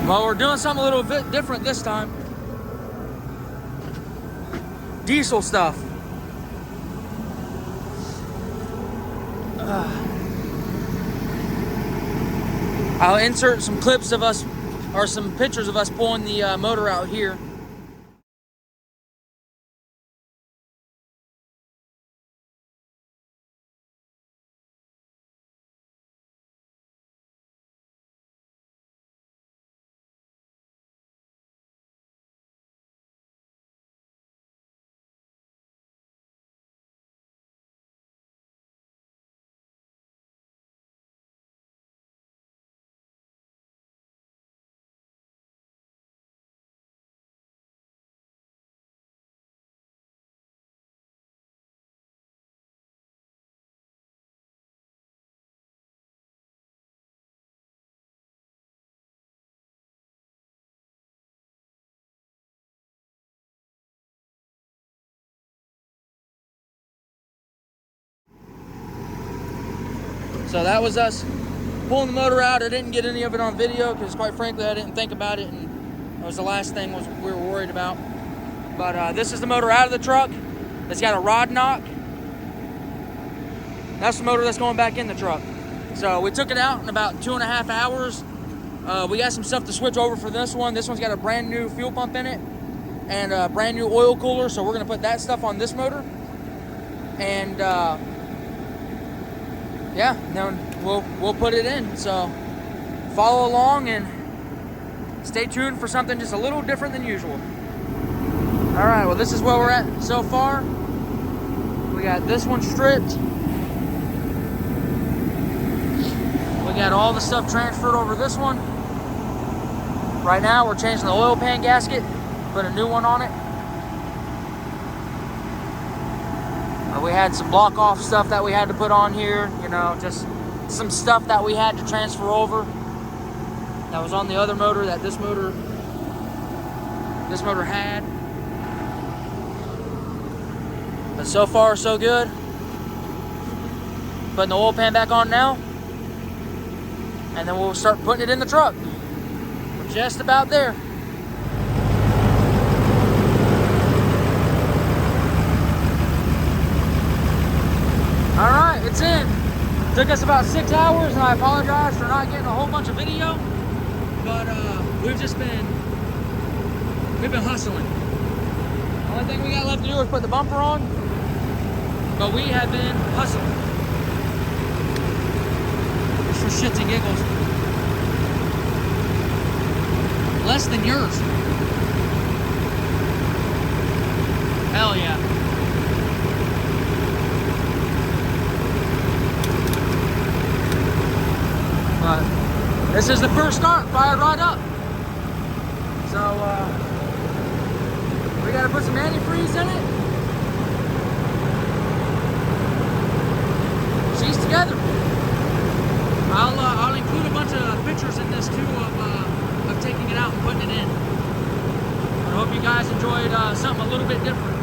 Well, we're doing something a little bit different this time. Diesel stuff. I'll insert some clips of us, or some pictures of us pulling the motor out here. So that was us pulling the motor out. I didn't get any of it on video because, quite frankly, I didn't think about it, and that was the last thing we were worried about. But this is the motor out of the truck. It's got a rod knock. That's the motor that's going back in the truck. So we took it out in about 2.5 hours. We got some stuff to switch over for this one. This one's got a brand new fuel pump in it and a brand new oil cooler. So we're gonna put that stuff on this motor. And yeah, then we'll put it in. So follow along and stay tuned for something just a little different than usual. All right, well, this is where we're at so far. We got this one stripped. We got all the stuff transferred over this one. Right now, we're changing the oil pan gasket, put a new one on it. We had some block off stuff that we had to put on here, you know, just some stuff that we had to transfer over that was on the other motor that this motor had. But so far, so good. Putting the oil pan back on now, and then we'll start putting it in the truck. We're just about there. All right, it's in. Took us about 6 hours, and I apologize for not getting a whole bunch of video, but we've been hustling. The only thing we got left to do is put the bumper on, but we have been hustling. Just for shits and giggles. Less than yours. Hell yeah. But this is the first start, fired right up. So we gotta put some antifreeze in it. She's together. I'll include a bunch of pictures in this too of taking it out and putting it in. I hope you guys enjoyed something a little bit different.